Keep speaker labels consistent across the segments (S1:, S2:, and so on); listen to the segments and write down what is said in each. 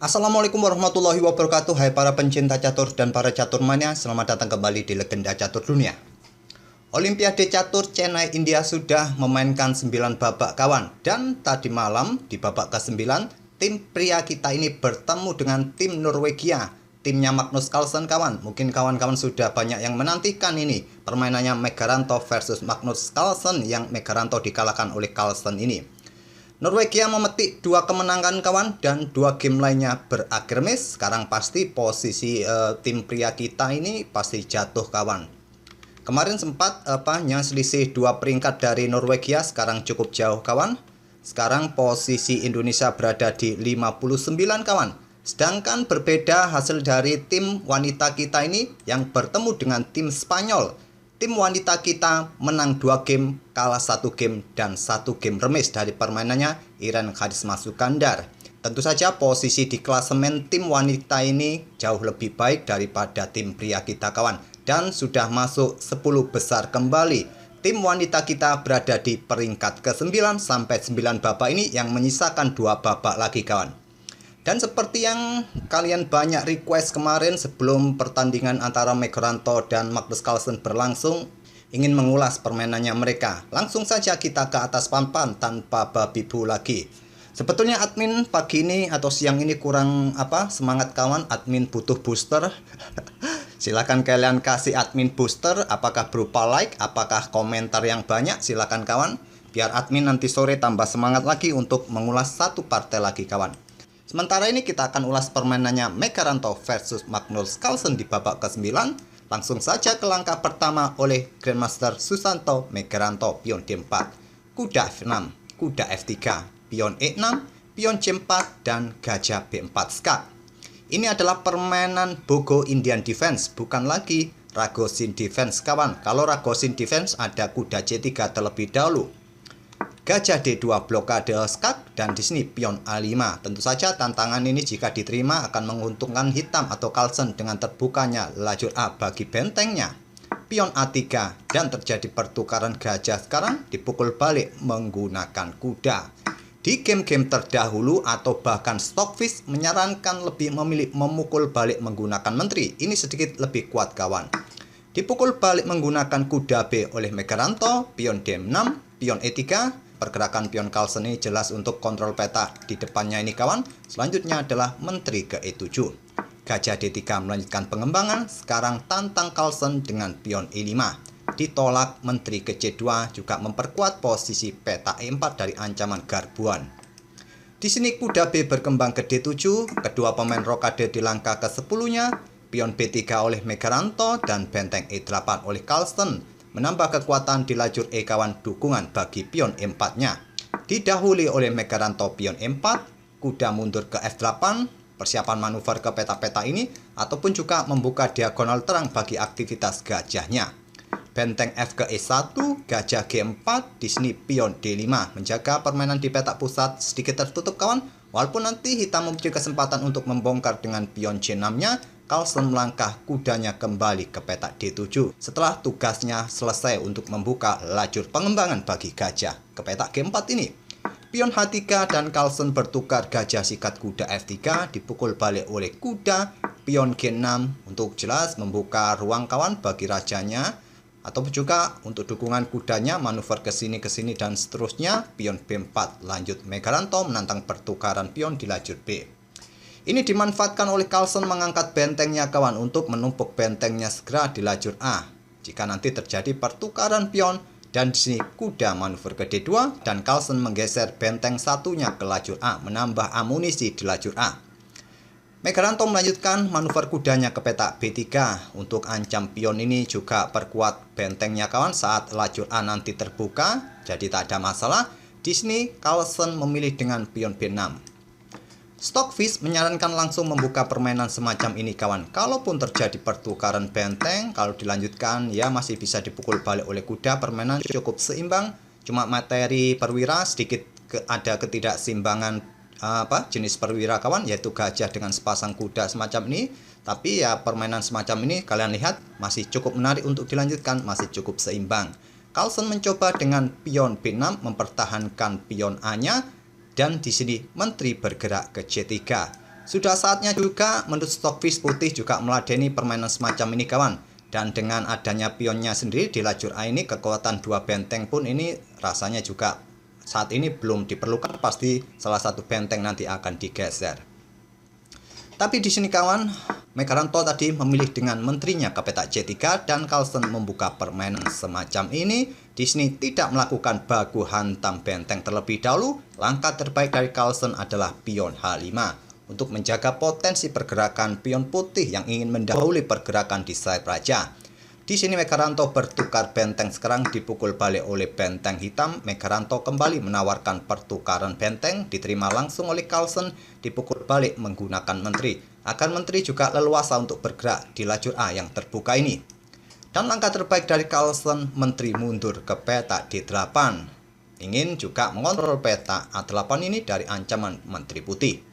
S1: Assalamualaikum warahmatullahi wabarakatuh. Hai para pencinta catur dan para catur mania, selamat datang kembali di Legenda Catur Dunia. Olimpiade Catur Chennai India sudah memainkan 9 babak kawan. Dan tadi malam di babak ke-9, tim pria kita ini bertemu dengan tim Norwegia, timnya Magnus Carlsen kawan. Mungkin kawan-kawan sudah banyak yang menantikan ini permainannya Megaranto versus Magnus Carlsen, yang Megaranto dikalahkan oleh Carlsen ini. Norwegia memetik 2 kemenangan kawan, dan 2 game lainnya berakhir miss. Sekarang pasti posisi tim pria kita ini pasti jatuh kawan. Kemarin sempat selisih 2 peringkat dari Norwegia, sekarang cukup jauh kawan. Sekarang posisi Indonesia berada di 59 kawan. Sedangkan berbeda hasil dari tim wanita kita ini yang bertemu dengan tim Spanyol. Tim wanita kita menang 2 game, kalah 1 game, dan 1 game remis dari permainannya Iren Karisma Sukandar. Tentu saja posisi di klasemen tim wanita ini jauh lebih baik daripada tim pria kita kawan. Dan sudah masuk 10 besar kembali. Tim wanita kita berada di peringkat ke-9 sampai 9 babak ini yang menyisakan 2 babak lagi kawan. Dan seperti yang kalian banyak request kemarin sebelum pertandingan antara Megaranto dan Magnus Carlsen berlangsung, ingin mengulas permainannya mereka. Langsung saja kita ke atas papan tanpa babi bu lagi. Sebetulnya admin pagi ini atau siang ini kurang semangat kawan, admin butuh booster. Silakan kalian kasih admin booster, apakah berupa like, apakah komentar yang banyak, silakan kawan. Biar admin nanti sore tambah semangat lagi untuk mengulas satu partai lagi kawan. Sementara ini kita akan ulas permainannya Megaranto versus Magnus Carlsen di babak ke-9. Langsung saja ke langkah pertama oleh Grandmaster Susanto Megaranto, pion D4, kuda F6, kuda F3, pion E6, pion C4, dan gajah B4 skak. Ini adalah permainan Bogo Indian Defense, bukan lagi Ragozin Defense kawan. Kalau Ragozin Defense ada kuda C3 terlebih dahulu. Gajah D2 blokade skak, dan di sini pion A5. Tentu saja tantangan ini jika diterima akan menguntungkan hitam atau Carlsen dengan terbukanya lajur A bagi bentengnya. Pion A3, dan terjadi pertukaran gajah sekarang dipukul balik menggunakan kuda. Di game-game terdahulu atau bahkan Stockfish menyarankan lebih memilih memukul balik menggunakan menteri. Ini sedikit lebih kuat kawan. Dipukul balik menggunakan kuda B oleh Megaranto, pion D6, pion E3. Pergerakan pion Carlsen ini jelas untuk kontrol peta di depannya ini kawan. Selanjutnya adalah menteri ke E7. Gajah D3 melanjutkan pengembangan. Sekarang tantang Carlsen dengan pion E5. Ditolak menteri ke C2, juga memperkuat posisi peta E4 dari ancaman garbuan. Di sini kuda B berkembang ke D7. Kedua pemain rokade di langkah ke-10-nya. Pion B3 oleh Megaranto dan benteng E8 oleh Carlsen. Menambah kekuatan di lajur E kawan, dukungan bagi pion E4-nya. Didahului oleh Megaranto pion E4, kuda mundur ke F8, persiapan manuver ke peta-peta ini, ataupun juga membuka diagonal terang bagi aktivitas gajahnya. Benteng F ke E1, gajah G4, di sini pion D5, menjaga permainan di peta pusat sedikit tertutup kawan. Walaupun nanti hitam memiliki kesempatan untuk membongkar dengan pion C6-nya, Carlsen melangkah kudanya kembali ke peta D7 setelah tugasnya selesai untuk membuka lajur pengembangan bagi gajah ke peta G4 ini. Pion H3 dan Carlsen bertukar, gajah sikat kuda F3 dipukul balik oleh kuda, pion G6 untuk jelas membuka ruang kawan bagi rajanya, atau juga untuk dukungan kudanya manuver ke sini dan seterusnya. Pion B4 lanjut Megaranto menantang pertukaran pion di lajur B. Ini dimanfaatkan oleh Carlsen mengangkat bentengnya kawan untuk menumpuk bentengnya segera di lajur A. Jika nanti terjadi pertukaran pion, dan di sini kuda manuver ke D2 dan Carlsen menggeser benteng satunya ke lajur A, menambah amunisi di lajur A. Megaranto melanjutkan manuver kudanya ke peta B3 untuk ancam pion ini, juga perkuat bentengnya kawan saat lajur A nanti terbuka, jadi tak ada masalah. Di sini Carlsen memilih dengan pion B6. Stockfish menyarankan langsung membuka permainan semacam ini kawan. Kalaupun terjadi pertukaran benteng, kalau dilanjutkan ya masih bisa dipukul balik oleh kuda. Permainan cukup seimbang, cuma materi perwira sedikit ada ketidakseimbangan jenis perwira kawan, yaitu gajah dengan sepasang kuda semacam ini. Tapi ya permainan semacam ini kalian lihat masih cukup menarik untuk dilanjutkan, masih cukup seimbang. Carlsen mencoba dengan pion B6 mempertahankan pion A-nya. Dan di sini menteri bergerak ke C3. Sudah saatnya juga menurut Stockfish putih juga meladeni permainan semacam ini kawan. Dan dengan adanya pionnya sendiri di lajur A ini, kekuatan dua benteng pun ini rasanya juga saat ini belum diperlukan. Pasti salah satu benteng nanti akan digeser. Tapi di sini kawan, Megaranto tadi memilih dengan menterinya ke petak C3 dan Carlsen membuka permainan semacam ini. Di sini tidak melakukan baku hantam benteng terlebih dahulu. Langkah terbaik dari Carlsen adalah pion H5 untuk menjaga potensi pergerakan pion putih yang ingin mendahului pergerakan di sayap raja. Di sini Megaranto bertukar benteng, sekarang dipukul balik oleh benteng hitam. Megaranto kembali menawarkan pertukaran benteng, diterima langsung oleh Carlsen, dipukul balik menggunakan menteri. Agar menteri juga leluasa untuk bergerak di lajur A yang terbuka ini. Dan langkah terbaik dari Carlsen, menteri mundur ke peta D8. Ingin juga mengontrol peta A8 ini dari ancaman menteri putih.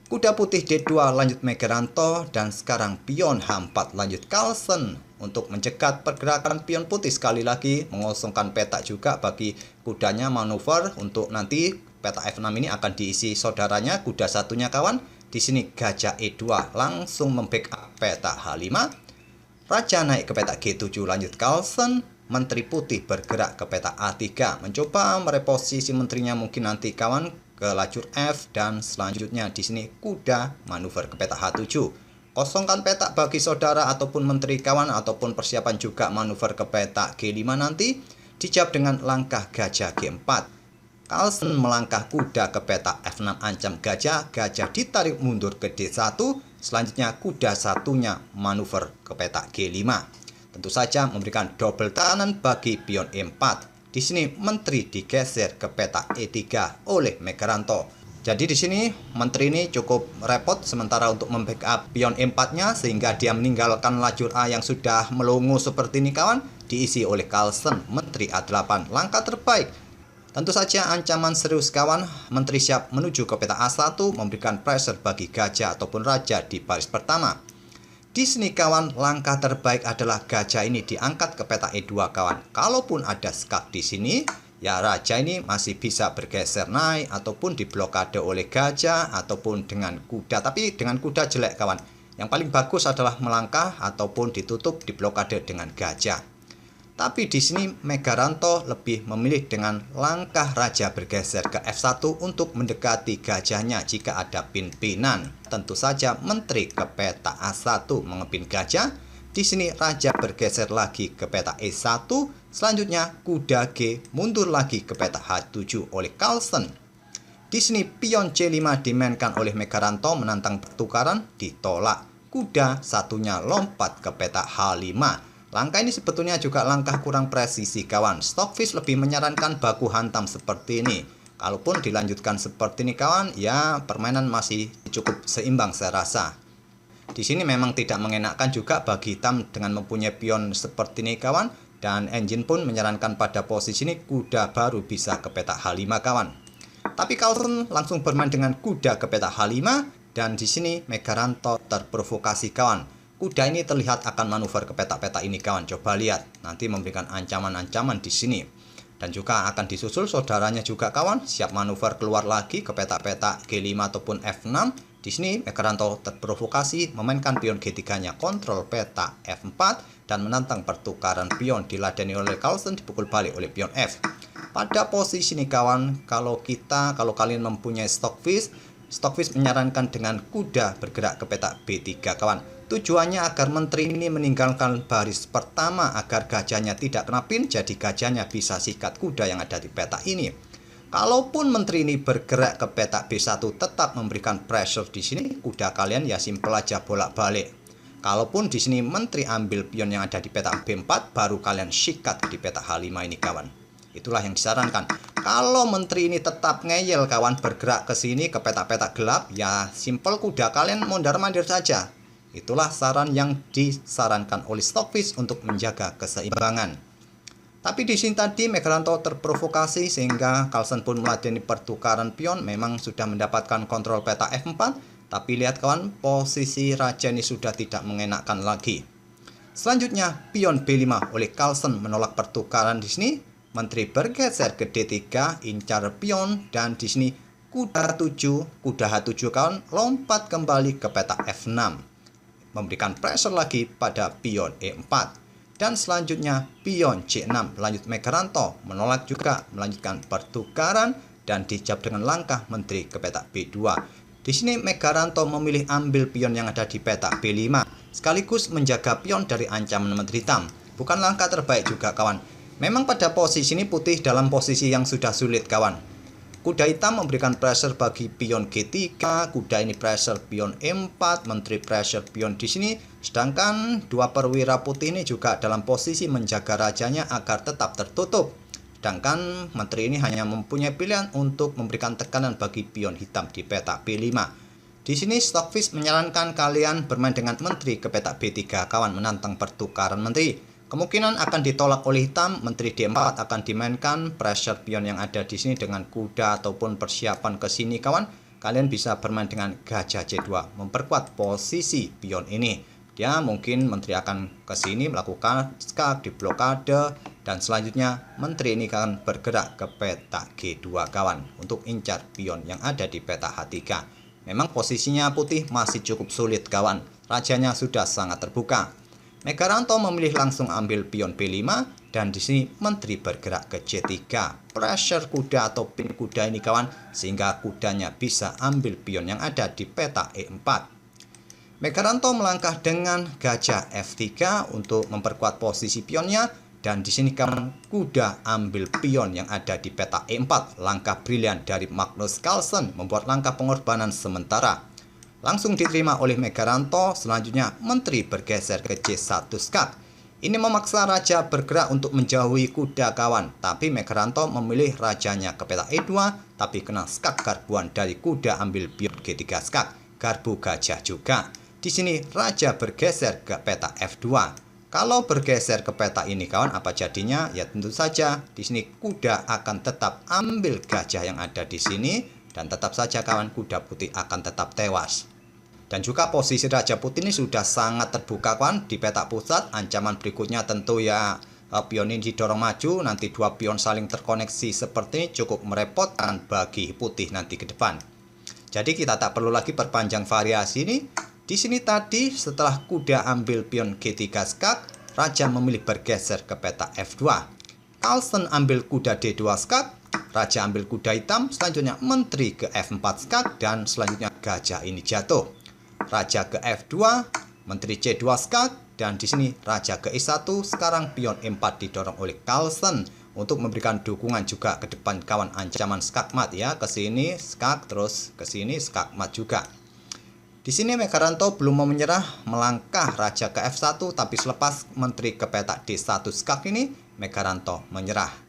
S1: Kuda putih D2 lanjut Megaranto, dan sekarang pion H4 lanjut Carlsen untuk mencegat pergerakan pion putih. Sekali lagi mengosongkan peta juga bagi kudanya manuver untuk nanti peta F6 ini akan diisi saudaranya kuda satunya kawan. Di sini gajah E2 langsung membackup peta H5. Raja naik ke peta G7 lanjut Carlsen. Menteri putih bergerak ke peta A3 mencoba mereposisi menterinya mungkin nanti kawan ke lajur F, dan selanjutnya di sini kuda manuver ke peta H7. Kosongkan peta bagi saudara ataupun menteri kawan, ataupun persiapan juga manuver ke peta G5 nanti. Dijawab dengan langkah gajah G4. Carlsen melangkah kuda ke peta F6 ancam gajah. Gajah ditarik mundur ke D1. Selanjutnya kuda satunya manuver ke peta G5. Tentu saja memberikan double tekanan bagi pion E4. Di sini menteri digeser ke peta E3 oleh Megaranto. Jadi di sini menteri ini cukup repot sementara untuk membackup pion E4-nya, sehingga dia meninggalkan lajur A yang sudah melongo seperti ini kawan, diisi oleh Carlsen, menteri A8. Langkah terbaik. Tentu saja ancaman serius kawan, menteri siap menuju ke peta A1 memberikan pressure bagi gajah ataupun raja di baris pertama. Di sini kawan, langkah terbaik adalah gajah ini diangkat ke peta E2 kawan. Kalaupun ada skak di sini, ya raja ini masih bisa bergeser naik ataupun diblokade oleh gajah ataupun dengan kuda. Tapi dengan kuda jelek kawan. Yang paling bagus adalah melangkah ataupun ditutup diblokade dengan gajah. Tapi di sini Megaranto lebih memilih dengan langkah raja bergeser ke F1 untuk mendekati gajahnya jika ada pin-pinan. Tentu saja menteri ke peta A1 mengepin gajah. Di sini raja bergeser lagi ke peta E1. Selanjutnya kuda G mundur lagi ke peta H7 oleh Carlsen. Di sini pion C5 dimainkan oleh Megaranto menantang pertukaran, ditolak. Kuda satunya lompat ke peta H5. Langkah ini sebetulnya juga langkah kurang presisi kawan. Stockfish lebih menyarankan baku hantam seperti ini. Kalaupun dilanjutkan seperti ini kawan, ya permainan masih cukup seimbang saya rasa. Di sini memang tidak mengenakkan juga bagi hitam dengan mempunyai pion seperti ini kawan. Dan engine pun menyarankan pada posisi ini kuda baru bisa ke peta H5 kawan. Tapi Carlsen langsung bermain dengan kuda ke peta H5. Dan di sini Megaranto terprovokasi kawan. Kuda ini terlihat akan manuver ke peta-peta ini kawan. Coba lihat, nanti memberikan ancaman-ancaman di sini. Dan juga akan disusul saudaranya juga kawan, siap manuver keluar lagi ke peta-peta G5 ataupun F6. Di sini Megaranto terprovokasi memainkan pion G3-nya, kontrol peta F4 dan menantang pertukaran pion, diladeni oleh Carlsen, dipukul balik oleh pion F. Pada posisi ini kawan, kalau kalian mempunyai Stockfish menyarankan dengan kuda bergerak ke peta B3 kawan. Tujuannya agar menteri ini meninggalkan baris pertama agar gajahnya tidak kena pin, jadi gajahnya bisa sikat kuda yang ada di peta ini. Kalaupun menteri ini bergerak ke peta B1 tetap memberikan pressure di sini, kuda kalian ya simpel aja bolak-balik. Kalaupun di sini menteri ambil pion yang ada di peta B4, baru kalian sikat di peta H5 ini kawan. Itulah yang disarankan. Kalau menteri ini tetap ngeyel kawan, bergerak ke sini ke peta-peta gelap, ya simpel kuda kalian mondar-mandir saja. Itulah saran yang disarankan oleh Stockfish untuk menjaga keseimbangan. Tapi di sini tadi Megaranto terprovokasi sehingga Carlsen pun meladeni pertukaran pion. Memang sudah mendapatkan kontrol peta F4. Tapi lihat kawan, posisi raja ini sudah tidak mengenakkan lagi. Selanjutnya pion B5 oleh Carlsen menolak pertukaran di sini. Menteri bergeser ke D3, incar pion, dan di sini kuda H7 kawan lompat kembali ke petak F6, memberikan pressure lagi pada pion E4, dan selanjutnya pion C6. Lanjut Megaranto menolak juga, melanjutkan pertukaran dan dijawab dengan langkah menteri ke petak B2. Di sini Megaranto memilih ambil pion yang ada di petak B5 sekaligus menjaga pion dari ancaman menteri hitam. Bukan langkah terbaik juga kawan. Memang pada posisi ini putih dalam posisi yang sudah sulit kawan. Kuda hitam memberikan pressure bagi pion G3, kuda ini pressure pion E4, menteri pressure pion di sini. Sedangkan dua perwira putih ini juga dalam posisi menjaga rajanya agar tetap tertutup. Sedangkan menteri ini hanya mempunyai pilihan untuk memberikan tekanan bagi pion hitam di petak B5. Di sini Stockfish menyarankan kalian bermain dengan menteri ke petak B3 kawan, menantang pertukaran menteri. Kemungkinan akan ditolak oleh hitam, menteri D4 akan dimainkan, pressure pion yang ada di sini dengan kuda ataupun persiapan ke sini kawan. Kalian bisa bermain dengan gajah C2, memperkuat posisi pion ini. Dia mungkin menteri akan ke sini melakukan skak di blokade, dan selanjutnya menteri ini akan bergerak ke petak G2 kawan untuk incar pion yang ada di petak H3. Memang posisinya putih masih cukup sulit kawan, rajanya sudah sangat terbuka. Megaranto memilih langsung ambil pion B5 dan di sini menteri bergerak ke C3. Pressure kuda atau pin kuda ini kawan sehingga kudanya bisa ambil pion yang ada di petak E4. Megaranto melangkah dengan gajah F3 untuk memperkuat posisi pionnya dan di sini kawan kuda ambil pion yang ada di petak E4. Langkah brilian dari Magnus Carlsen membuat langkah pengorbanan sementara. Langsung diterima oleh Megaranto. Selanjutnya menteri bergeser ke C1 skak. Ini memaksa raja bergerak untuk menjauhi kuda kawan. Tapi Megaranto memilih rajanya ke petak E2. Tapi kena skak garbuan dari kuda ambil pion G3 skak. Garbu gajah juga. Di sini raja bergeser ke petak F2. Kalau bergeser ke petak ini kawan apa jadinya? Ya tentu saja di sini kuda akan tetap ambil gajah yang ada di sini. Dan tetap saja kawan kuda putih akan tetap tewas. Dan juga posisi Raja Putih ini sudah sangat terbuka kawan di petak pusat. Ancaman berikutnya tentu ya pion ini didorong maju. Nanti dua pion saling terkoneksi seperti ini cukup merepotkan bagi putih nanti ke depan. Jadi kita tak perlu lagi perpanjang variasi ini. Di sini tadi setelah kuda ambil pion G3 skak, Raja memilih bergeser ke petak F2. Carlsen ambil kuda D2 skak, Raja ambil kuda hitam, selanjutnya menteri ke F4 skak dan selanjutnya gajah ini jatuh. Raja ke F2, menteri C2 skak, dan di sini raja ke E1. Sekarang pion E4 didorong oleh Carlsen untuk memberikan dukungan juga ke depan kawan ancaman skakmat ya. Ke sini skak, terus ke sini skakmat juga. Di sini Megaranto belum mau menyerah, melangkah raja ke F1, tapi selepas menteri ke petak D1 skak ini Megaranto menyerah.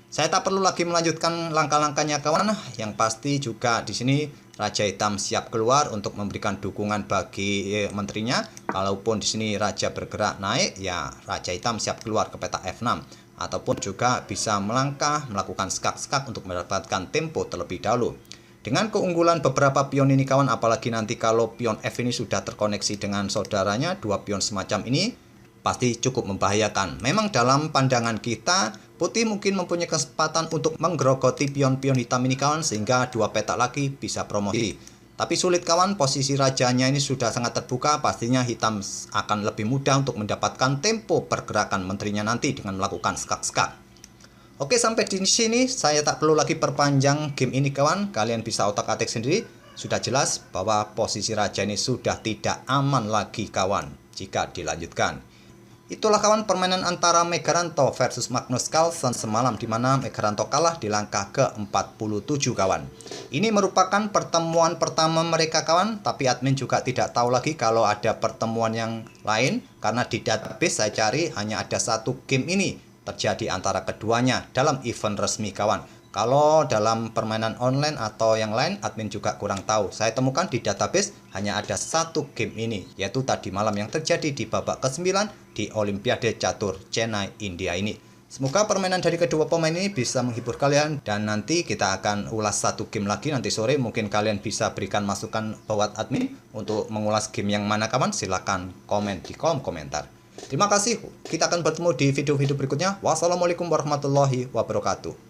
S1: Saya tak perlu lagi melanjutkan langkah-langkahnya kawan. Yang pasti juga di sini Raja Hitam siap keluar untuk memberikan dukungan bagi menterinya. Kalaupun di sini Raja bergerak naik, ya Raja Hitam siap keluar ke petak F6. Ataupun juga bisa melangkah melakukan skak-skak untuk mendapatkan tempo terlebih dahulu. Dengan keunggulan beberapa pion ini kawan, apalagi nanti kalau pion F ini sudah terkoneksi dengan saudaranya, dua pion semacam ini pasti cukup membahayakan. Memang dalam pandangan kita, putih mungkin mempunyai kesempatan untuk menggerogoti pion-pion hitam ini kawan, sehingga dua petak lagi bisa promosi. Tapi sulit kawan, posisi rajanya ini sudah sangat terbuka, pastinya hitam akan lebih mudah untuk mendapatkan tempo pergerakan menterinya nanti dengan melakukan skak-skak. Oke, sampai di sini saya tak perlu lagi perpanjang game ini kawan, kalian bisa otak-atik sendiri. Sudah jelas bahwa posisi raja ini sudah tidak aman lagi kawan jika dilanjutkan. Itulah kawan permainan antara Megaranto versus Magnus Carlsen semalam, di mana Megaranto kalah di langkah ke-47 kawan. Ini merupakan pertemuan pertama mereka kawan, tapi admin juga tidak tahu lagi kalau ada pertemuan yang lain, karena di database saya cari hanya ada satu game ini terjadi antara keduanya dalam event resmi kawan. Kalau dalam permainan online atau yang lain, admin juga kurang tahu. Saya temukan di database hanya ada satu game ini, yaitu tadi malam yang terjadi di babak ke-9 di Olimpiade Catur Chennai, India ini. Semoga permainan dari kedua pemain ini bisa menghibur kalian, dan nanti kita akan ulas satu game lagi nanti sore. Mungkin kalian bisa berikan masukan buat admin untuk mengulas game yang mana kawan. Silahkan komen di kolom komentar. Terima kasih, kita akan bertemu di video-video berikutnya. Wassalamualaikum warahmatullahi wabarakatuh.